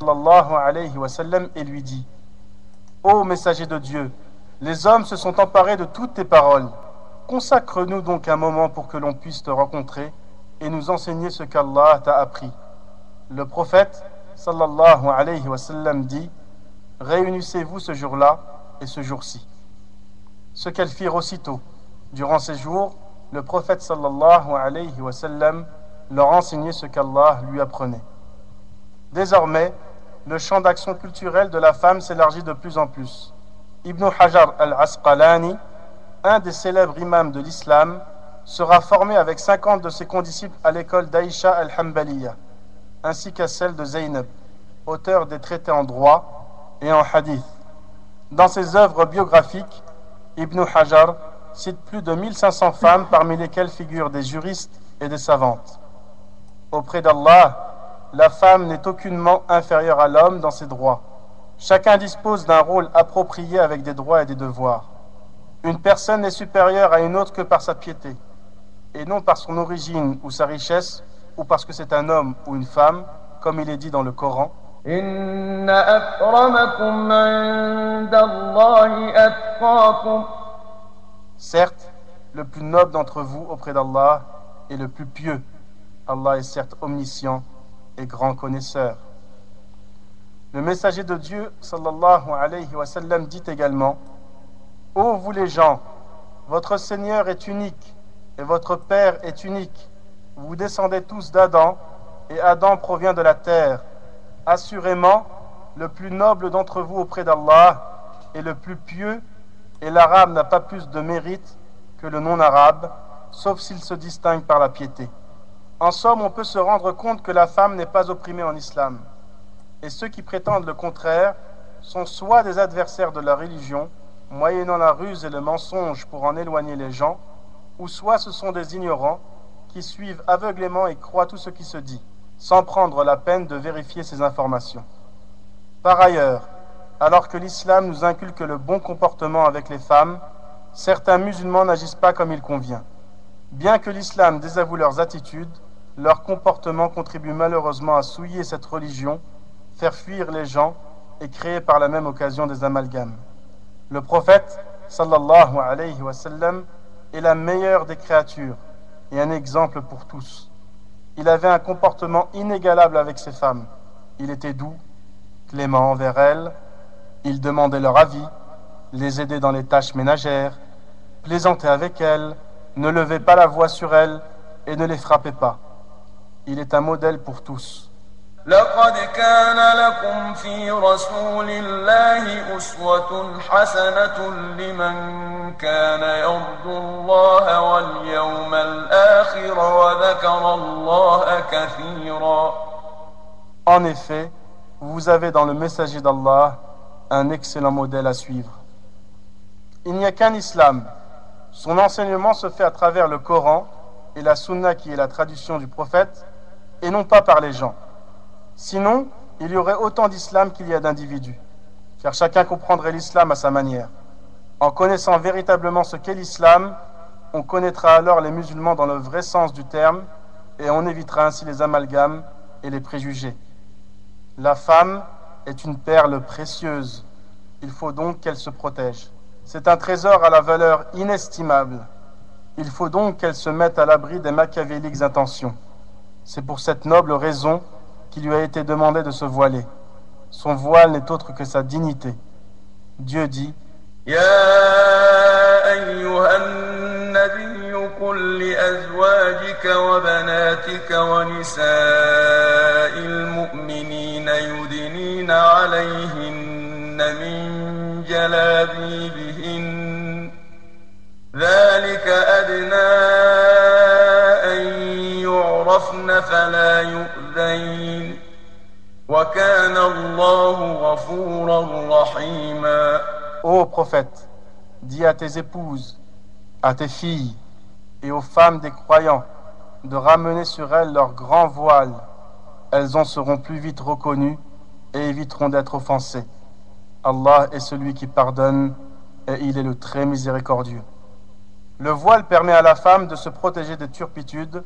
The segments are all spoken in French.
sallallahu alayhi wa sallam et lui dit: Ô messager de Dieu, les hommes se sont emparés de toutes tes paroles. Consacre-nous donc un moment pour que l'on puisse te rencontrer et nous enseigner ce qu'Allah t'a appris. Le prophète sallallahu alayhi wa sallam dit: Réunissez-vous ce jour-là et ce jour-ci. Ce qu'elles firent aussitôt. Durant ces jours, le prophète sallallahu alayhi wa sallam leur enseignait ce qu'Allah lui apprenait. Désormais, le champ d'action culturelle de la femme s'élargit de plus en plus. Ibn Hajar al-Asqalani, un des célèbres imams de l'islam, sera formé avec 50 de ses condisciples à l'école d'Aïcha al-Hanbaliya, ainsi qu'à celle de Zaynab, auteur des traités en droit et en hadith. Dans ses œuvres biographiques, Ibn Hajar cite plus de 1500 femmes, parmi lesquelles figurent des juristes et des savantes. Auprès d'Allah, la femme n'est aucunement inférieure à l'homme dans ses droits. Chacun dispose d'un rôle approprié avec des droits et des devoirs. Une personne n'est supérieure à une autre que par sa piété, et non par son origine ou sa richesse, ou parce que c'est un homme ou une femme, comme il est dit dans le Coran. Inna akramakum indallahi atqakum. Certes, le plus noble d'entre vous auprès d'Allah est le plus pieux. Allah est certes omniscient et grand connaisseur. Le messager de Dieu, sallallahu alayhi wa sallam, dit également: Ô vous les gens, votre Seigneur est unique et votre Père est unique. Vous descendez tous d'Adam et Adam provient de la terre. Assurément, le plus noble d'entre vous auprès d'Allah est le plus pieux, et l'arabe n'a pas plus de mérite que le non-arabe, sauf s'il se distingue par la piété. En somme, on peut se rendre compte que la femme n'est pas opprimée en islam. Et ceux qui prétendent le contraire sont soit des adversaires de la religion, moyennant la ruse et le mensonge pour en éloigner les gens, ou soit ce sont des ignorants qui suivent aveuglément et croient tout ce qui se dit, sans prendre la peine de vérifier ces informations. Par ailleurs, alors que l'islam nous inculque le bon comportement avec les femmes, certains musulmans n'agissent pas comme il convient. Bien que l'islam désavoue leurs attitudes, leur comportement contribue malheureusement à souiller cette religion, faire fuir les gens et créer par la même occasion des amalgames. Le prophète, sallallahu alayhi wa sallam, est la meilleure des créatures et un exemple pour tous. Il avait un comportement inégalable avec ses femmes. Il était doux, clément envers elles, il demandait leur avis, les aidait dans les tâches ménagères, plaisantait avec elles, ne levait pas la voix sur elles et ne les frappait pas. Il est un modèle pour tous. لقد كان لكم في رسول الله أسوة حسنة لمن كان يرجو الله واليوم الآخر وذكر الله كثيرا. En effet, vous avez dans le messager d'Allah un excellent modèle à suivre. Il n'y a qu'un islam. Son enseignement se fait à travers le Coran et la Sunna qui est la traduction du prophète, et non pas par les gens. Sinon, il y aurait autant d'islam qu'il y a d'individus, car chacun comprendrait l'islam à sa manière. En connaissant véritablement ce qu'est l'islam, on connaîtra alors les musulmans dans le vrai sens du terme, et on évitera ainsi les amalgames et les préjugés. La femme est une perle précieuse, il faut donc qu'elle se protège. C'est un trésor à la valeur inestimable. Il faut donc qu'elle se mette à l'abri des machiavéliques intentions. C'est pour cette noble raison qu'il lui a été demandé de se voiler. Son voile n'est autre que sa dignité. Dieu dit: يا أيها النبي قل لأزواجك وبناتك ونساء المؤمنين يدنين عليهن من جلابيبهن ذلك أدنى أن يعرفن فلا يؤذين وكان الله غفورا رحيما. Ô prophète, dis à tes épouses, à tes filles et aux femmes des croyants de ramener sur elles leur grand voile. Elles en seront plus vite reconnues et éviteront d'être offensées. Allah est celui qui pardonne et il est le très miséricordieux. Le voile permet à la femme de se protéger des turpitudes,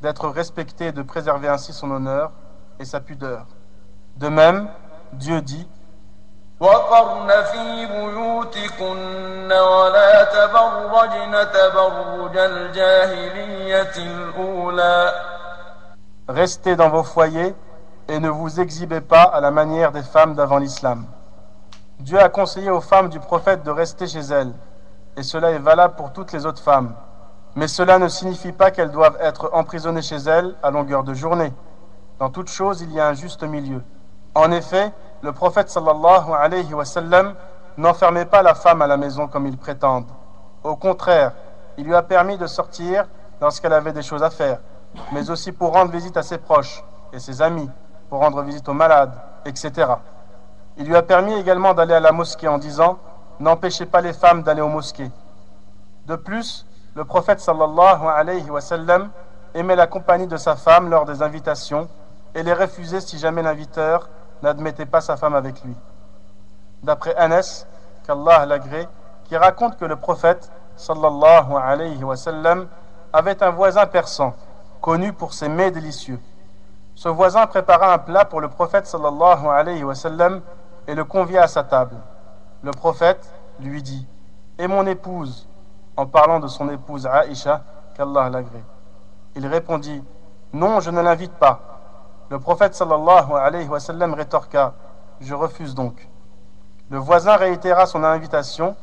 d'être respectée et de préserver ainsi son honneur et sa pudeur. De même, Dieu dit: وقرن في بيوتكن ولا تبرجن تبرج الجاهلية الأولى. Restez dans vos foyers et ne vous exhibez pas à la manière des femmes d'avant l'islam. Dieu a conseillé aux femmes du prophète de rester chez elles, et cela est valable pour toutes les autres femmes. Mais cela ne signifie pas qu'elles doivent être emprisonnées chez elles à longueur de journée. Dans toute chose, il y a un juste milieu. En effet, le prophète sallallahu alayhi wa sallam n'enfermait pas la femme à la maison comme ils prétendent. Au contraire, il lui a permis de sortir lorsqu'elle avait des choses à faire, mais aussi pour rendre visite à ses proches et ses amis, pour rendre visite aux malades, etc. Il lui a permis également d'aller à la mosquée en disant: n'empêchez pas les femmes d'aller aux mosquées. De plus, le prophète sallallahu alayhi wa sallam aimait la compagnie de sa femme lors des invitations et les refusait si jamais l'inviteur n'admettait pas sa femme avec lui. D'après Anas, qu'Allah l'agrée, qui raconte que le prophète sallallahu alayhi wa sallam avait un voisin persan, connu pour ses mets délicieux. Ce voisin prépara un plat pour le prophète sallallahu alayhi wa sallam et le convia à sa table. Le prophète lui dit: et mon épouse, en parlant de son épouse Aïcha, qu'Allah l'agrée. Il répondit: non, je ne l'invite pas. Le prophète sallallahu alayhi wa sallam rétorqua: je refuse donc. Le voisin réitéra son invitation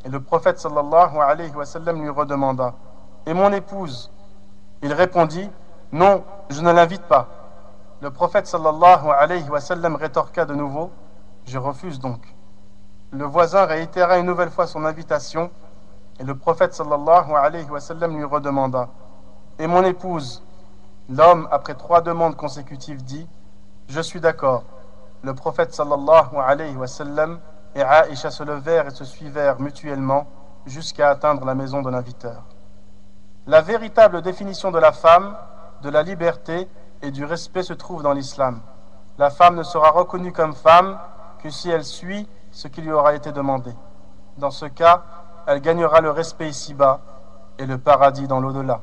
et le prophète sallallahu alayhi wa sallam lui redemanda: et mon épouse? Il répondit: non, je ne l'invite pas. Le prophète sallallahu alayhi wa sallam rétorqua de nouveau: je refuse donc. Le voisin réitéra une nouvelle fois son invitation et le prophète sallallahu alayhi wa sallam lui redemanda: et mon épouse? L'homme, après 3 demandes consécutives, dit: je suis d'accord. Le prophète sallallahu alayhi wa sallam et Aïcha se levèrent et se suivèrent mutuellement jusqu'à atteindre la maison de l'inviteur. La véritable définition de la femme, de la liberté et du respect se trouve dans l'islam. La femme ne sera reconnue comme femme que si elle suit ce qui lui aura été demandé. Dans ce cas, elle gagnera le respect ici-bas et le paradis dans l'au-delà.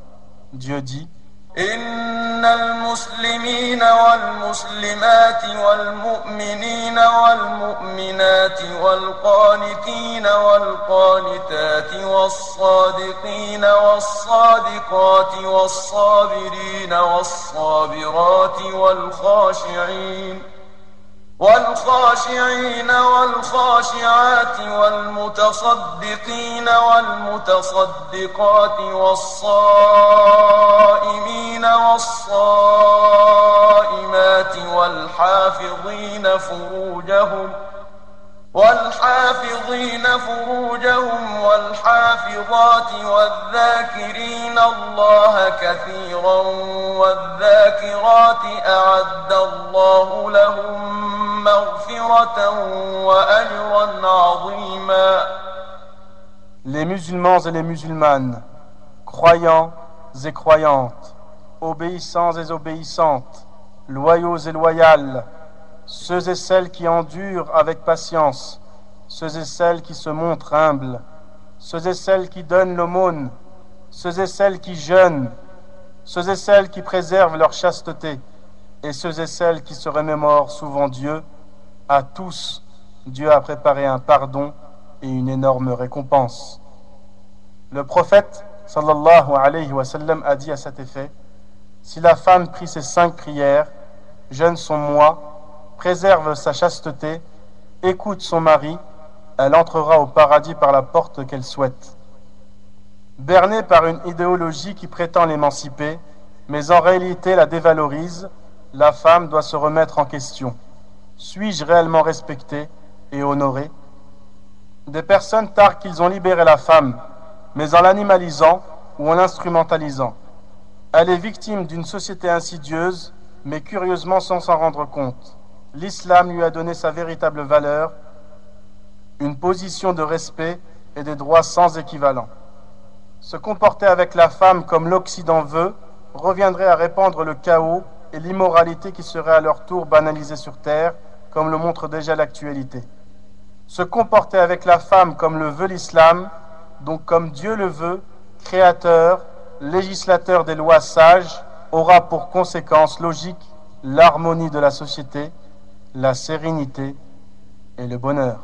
Dieu dit: إن المسلمين والمسلمات والمؤمنين والمؤمنات والقانتين والقانتات والصادقين والصادقات والصابرين والصابرات والخاشعين والخاشعات والمتصدقين والمتصدقات والصائمين والصائمات والحافظين فروجهم والحافظات والذاكرين الله كثيرا والذاكرات أعد الله لهم مغفرة وأجرا عظيما. Les musulmans et les musulmanes, croyants et croyantes, obéissants et obéissantes, loyaux et loyales, ceux et celles qui endurent avec patience, ceux et celles qui se montrent humbles, ceux et celles qui donnent l'aumône, ceux et celles qui jeûnent, ceux et celles qui préservent leur chasteté, et ceux et celles qui se remémorent souvent Dieu, à tous, Dieu a préparé un pardon et une énorme récompense. Le prophète, sallallahu alayhi wa sallam, a dit à cet effet: si la femme prie ses 5 prières, jeûne son mois, préserve sa chasteté, écoute son mari, elle entrera au paradis par la porte qu'elle souhaite. Bernée par une idéologie qui prétend l'émanciper, mais en réalité la dévalorise, la femme doit se remettre en question. Suis-je réellement respecté et honoré? Des personnes targuent qu'ils ont libéré la femme, mais en l'animalisant ou en l'instrumentalisant. Elle est victime d'une société insidieuse, mais curieusement sans s'en rendre compte. L'islam lui a donné sa véritable valeur, une position de respect et des droits sans équivalent. Se comporter avec la femme comme l'Occident veut reviendrait à répandre le chaos et l'immoralité qui seraient à leur tour banalisées sur terre, comme le montre déjà l'actualité. Se comporter avec la femme comme le veut l'islam, donc comme Dieu le veut, créateur, législateur des lois sages, aura pour conséquence logique l'harmonie de la société, la sérénité et le bonheur.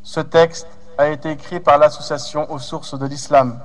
Ce texte a été écrit par l'association aux sources de l'islam.